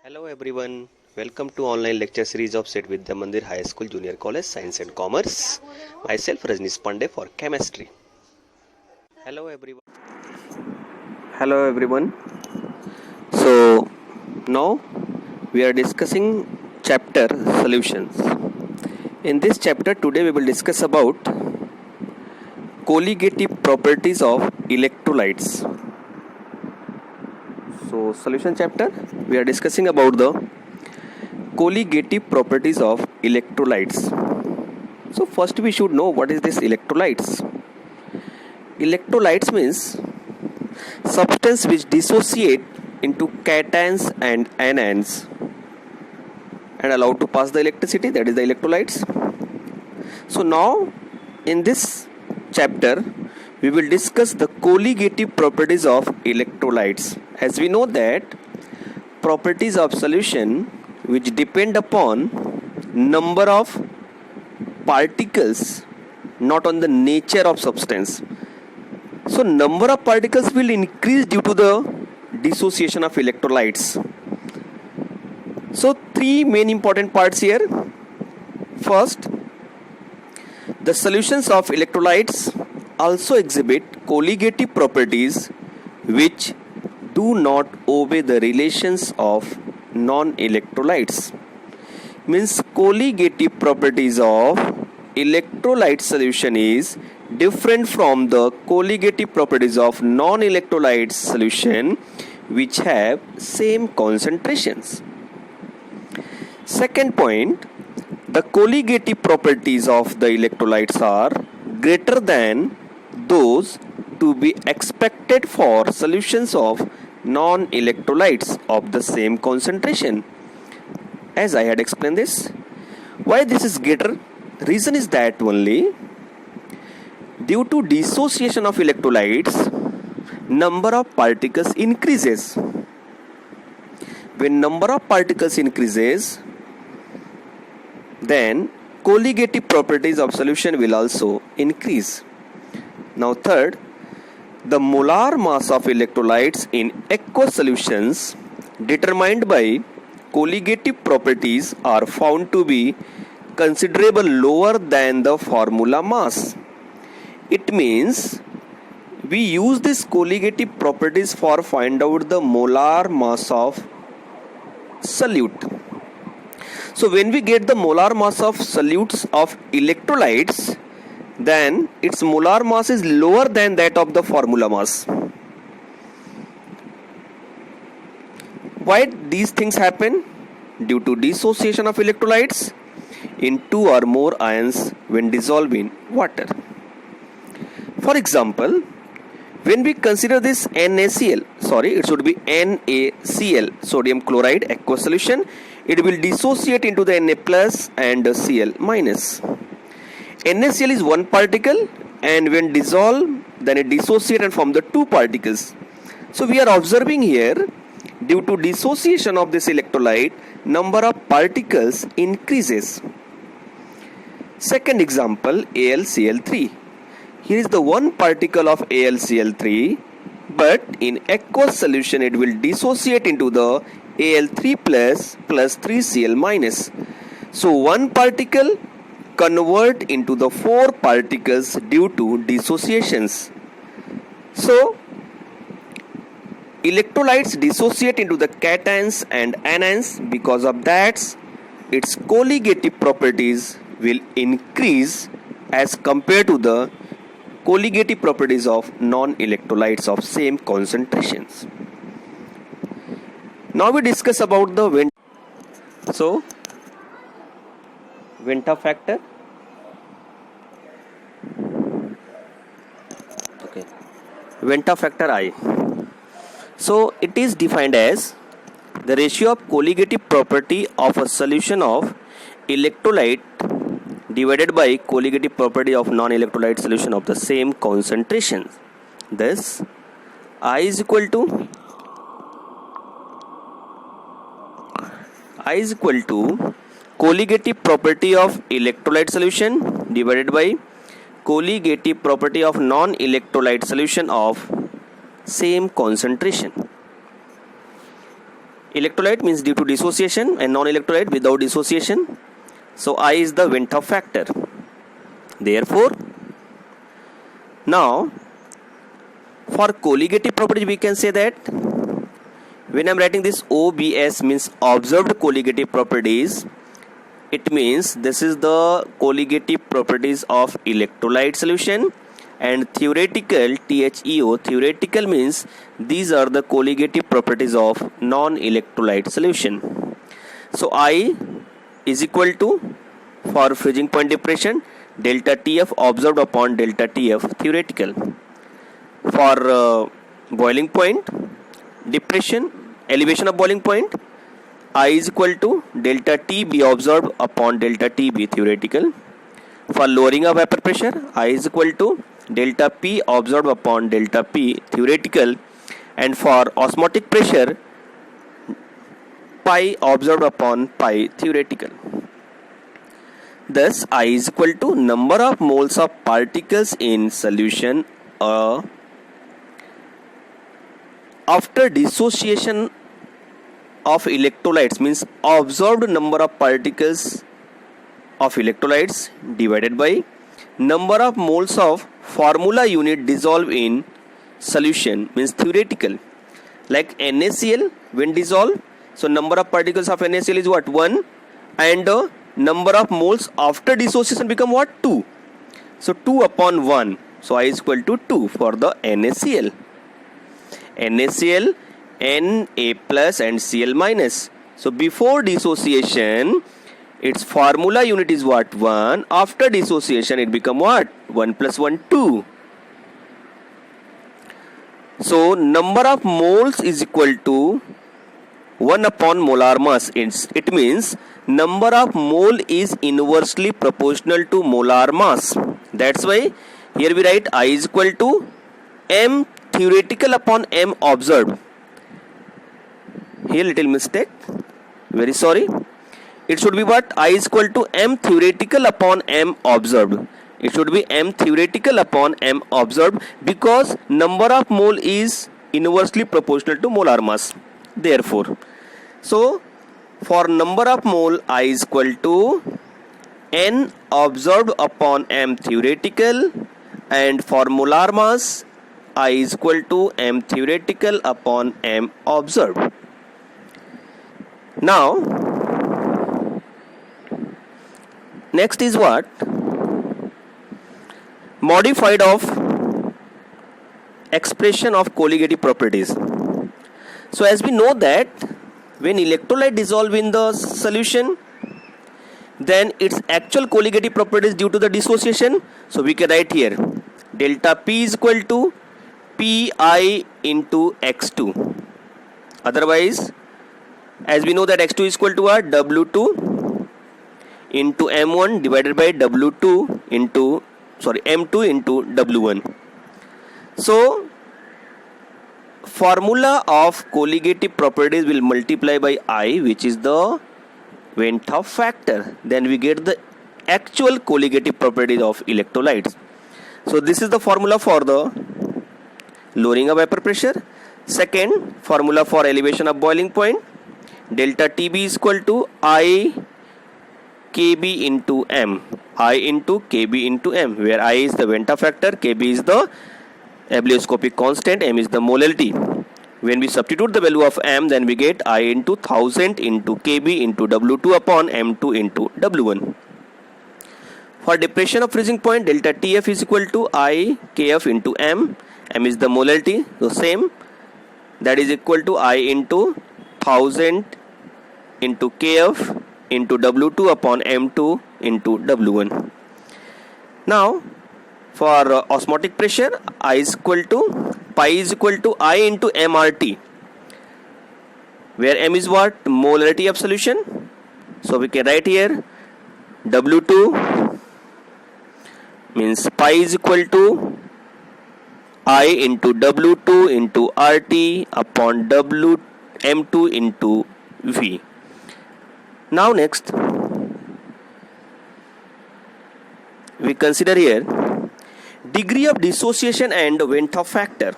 Hello everyone, welcome to online lecture series of Set Vidya Mandir High School Junior College Science and Commerce. Myself Rajnish Pandey for chemistry. Hello everyone. Hello everyone. So now we are discussing chapter solutions. In this chapter today we will discuss about colligative properties of electrolytes. So solution chapter we are discussing about the colligative properties of electrolytes. So first we should know what is this electrolytes. Electrolytes means substance which dissociate into cations and anions and allowed to pass the electricity, that is the electrolytes. So now in this chapter we will discuss the colligative properties of electrolytes. As we know that properties of solution which depend upon number of particles, not on the nature of substance. So number of particles will increase due to the dissociation of electrolytes. So three main important parts here. First, the solutions of electrolytes also exhibit colligative properties which do not obey the relations of non-electrolytes. Means colligative properties of electrolyte solution is different from the colligative properties of non-electrolyte solution which have same concentrations. Second point, the colligative properties of the electrolytes are greater than those to be expected for solutions of non-electrolytes of the same concentration. As I had explained this, why this is greater? Reason is that only due to dissociation of electrolytes, number of particles increases. When number of particles increases, then colligative properties of solution will also increase. Now third, the molar mass of electrolytes in aqueous solutions determined by colligative properties are found to be considerable lower than the formula mass. It means we use these colligative properties for find out the molar mass of solute. So when we get the molar mass of solutes of electrolytes, then its molar mass is lower than that of the formula mass. Why these things happen? Due to dissociation of electrolytes in two or more ions when dissolved in water. For example, when we consider this NaCl, sodium chloride aqueous solution, it will dissociate into the Na plus and Cl minus. NaCl is one particle, and when dissolved, then it dissociates and forms the two particles. So we are observing here, due to dissociation of this electrolyte, number of particles increases. Second example, AlCl3. Here is the one particle of AlCl3, but in aqueous solution it will dissociate into the Al3 plus 3Cl minus. So one particle convert into the four particles due to dissociations. So electrolytes dissociate into the cations and anions. Because of that, its colligative properties will increase as compared to the colligative properties of non-electrolytes of same concentrations. Now we discuss about the Venta factor. Okay, Venta factor I. So it is defined as the ratio of colligative property of a solution of electrolyte divided by colligative property of non-electrolyte solution of the same concentration. Thus, I is equal to colligative property of electrolyte solution divided by colligative property of non-electrolyte solution of same concentration. Electrolyte means due to dissociation, and non-electrolyte without dissociation. So I is the Van 't Hoff factor. Therefore, now for colligative properties we can say that when I am writing this OBS means observed colligative properties, it means this is the colligative properties of electrolyte solution, and theoretical THEO, theoretical means these are the colligative properties of non-electrolyte solution. So I is equal to, for freezing point depression, delta TF observed upon delta TF theoretical. For boiling point depression, elevation of boiling point, I is equal to delta TB observed upon delta TB theoretical. For lowering of vapor pressure, I is equal to delta P observed upon delta P theoretical. And for osmotic pressure, pi observed upon pi theoretical. Thus, I is equal to number of moles of particles in solution after dissociation of electrolytes, means observed number of particles of electrolytes divided by number of moles of formula unit dissolved in solution, means theoretical. Like NaCl when dissolved, so number of particles of NaCl is what? 1, and number of moles after dissociation become what? 2. So 2 upon 1. So I is equal to 2 for the NaCl. NaCl, Na plus and Cl minus. So before dissociation, its formula unit is what? 1. After dissociation, it become what? 1 plus 1, 2. So number of moles is equal to 1 upon molar mass. It means number of mole is inversely proportional to molar mass. That's why here we write I is equal to M theoretical upon M observed. Here little mistake. Very sorry. It should be what? I is equal to M theoretical upon M observed. It should be M theoretical upon M observed because number of mole is inversely proportional to molar mass. Therefore, so for number of mole I is equal to N observed upon M theoretical, and for molar mass I is equal to M theoretical upon M observed. Now, next is what? Modified of expression of colligative properties. So as we know that when electrolyte dissolve in the solution, then its actual colligative properties due to the dissociation. So we can write here delta P is equal to Pi into X2. Otherwise, as we know that X2 is equal to what? W2 into M1 divided by W2 into M2 into W1. So formula of colligative properties will multiply by I, which is the Van 't Hoff factor. Then we get the actual colligative properties of electrolytes. So this is the formula for the lowering of vapor pressure. Second, formula for elevation of boiling point. Delta TB is equal to I KB into M. I into KB into M, where I is the Van 't Hoff factor, KB is the abelioscopic constant, M is the molality. When we substitute the value of M, then we get I into 1000 into KB into W2 upon M2 into W1. For depression of freezing point, delta TF is equal to I KF into M. M is the molality, so same. That is equal to I into 1000 into KF into W2 upon M2 into W1. Now, for osmotic pressure, I is equal to pi is equal to I into MRT, where M is what? Molarity of solution. So we can write here W2 means pi is equal to I into W2 into RT upon W M2 into V. Now next, we consider here degree of dissociation and Van 't Hoff factor.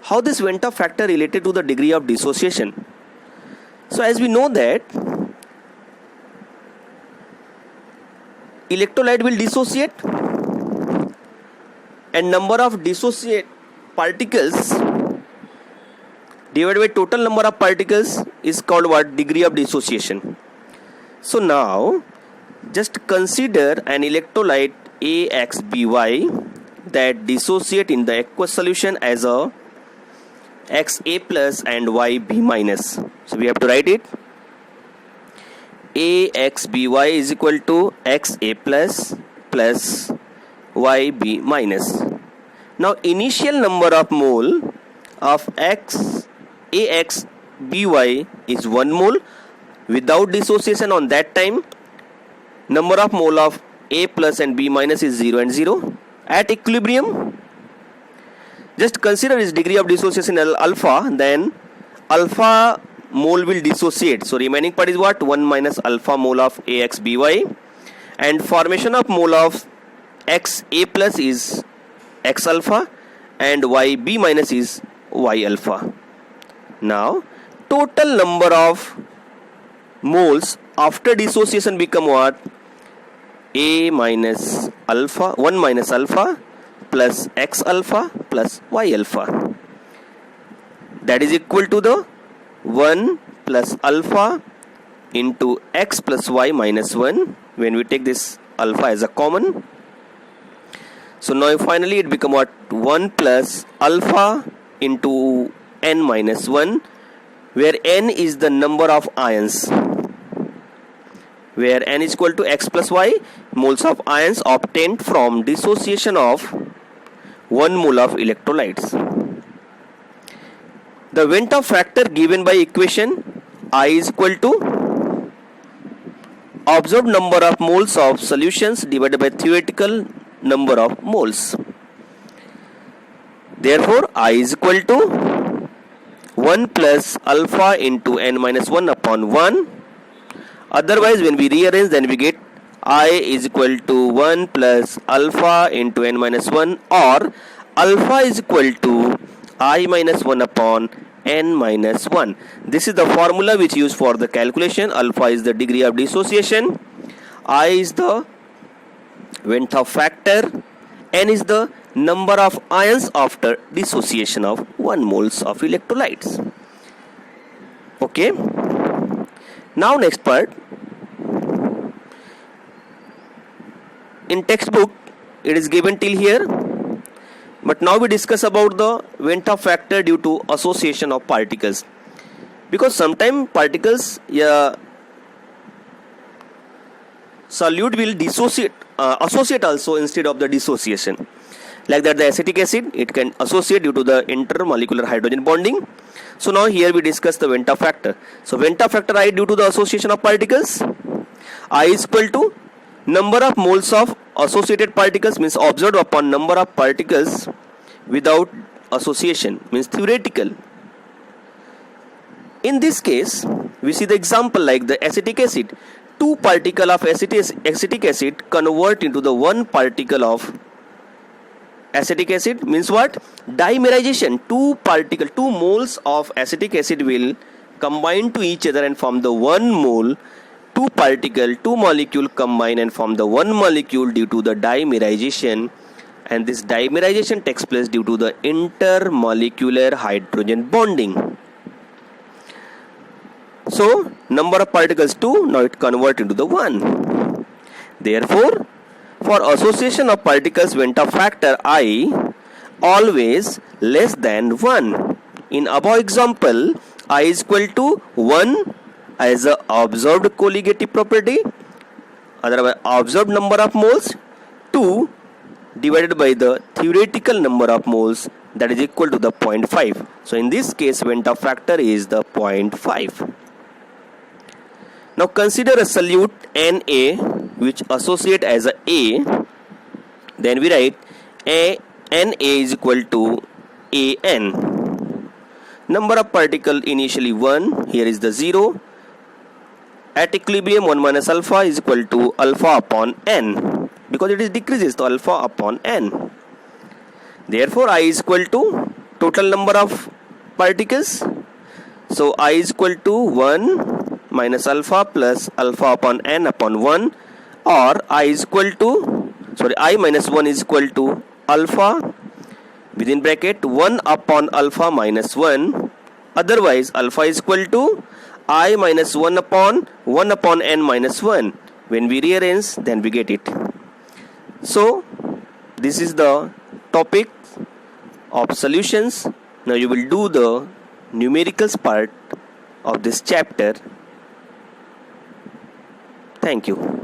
How this Van 't Hoff factor related to the degree of dissociation? So as we know that electrolyte will dissociate, and number of dissociate particles divided by total number of particles is called what? Degree of dissociation. So now just consider an electrolyte AXBY that dissociate in the aqueous solution as a XA plus and YB minus. So we have to write it. AXBY is equal to XA plus YB minus. Now initial number of mole of AXBY is 1 mole. Without dissociation on that time, number of mole of A plus and B minus is 0 and 0. At equilibrium, just consider its degree of dissociation alpha, then alpha mole will dissociate. So remaining part is what? 1 minus alpha mole of AXBY, and formation of mole of XA plus is X alpha and YB minus is Y alpha. Now total number of moles after dissociation become what? A minus alpha, 1 minus alpha plus X alpha plus Y alpha. That is equal to the 1 plus alpha into X plus Y minus 1 when we take this alpha as a common. So now finally it become what? 1 plus alpha into N minus 1, where N is the number of ions, where N is equal to X plus Y, moles of ions obtained from dissociation of 1 mole of electrolytes. The Ventov factor given by equation I is equal to observed number of moles of solutions divided by theoretical number of moles. Therefore I is equal to 1 plus alpha into N minus 1 upon 1. Otherwise when we rearrange, then we get I is equal to 1 plus alpha into N minus 1, or alpha is equal to I minus 1 upon N minus 1. This is the formula which used for the calculation. Alpha is the degree of dissociation, I is the Ventov factor, N is the number of ions after dissociation of 1 moles of electrolytes. Okay. Now next part. In textbook it is given till here, but now we discuss about the Ventov factor due to association of particles, because sometimes particles solute will associate also instead of the dissociation. Like that the acetic acid, it can associate due to the intermolecular hydrogen bonding. So now here we discuss the Ventov factor. So Ventov factor I due to the association of particles, I is equal to number of moles of associated particles, means observed upon number of particles without association, means theoretical. In this case we see the example like the acetic acid. 2 particles of acetic acid convert into the 1 particle of acetic acid, means what? Dimerization. 2 moles of acetic acid will combine to each other and form the 1 mole. 2 molecule combine and form the 1 molecule due to the dimerization, and this dimerization takes place due to the intermolecular hydrogen bonding. So number of particles 2, now it convert into the 1. Therefore for association of particles Ventov factor I always less than 1. In above example, I is equal to 1 as a observed colligative property, otherwise observed number of moles, 2 divided by the theoretical number of moles, that is equal to the 0.5. So in this case Ventov factor is the 0.5. Now consider a solute Na which associate as a, then we write Na is equal to An. Number of particle initially 1, here is the 0. At equilibrium 1 minus alpha is equal to alpha upon N, because it is decreases to alpha upon N. Therefore I is equal to total number of particles. So I is equal to 1 minus alpha plus alpha upon n upon 1, or I is equal to, I minus 1 is equal to alpha within bracket 1 upon alpha minus 1. Otherwise alpha is equal to I minus 1 upon n minus 1. When we rearrange, then we get it. So this is the topic of solutions. Now you will do the numericals part of this chapter. Thank you.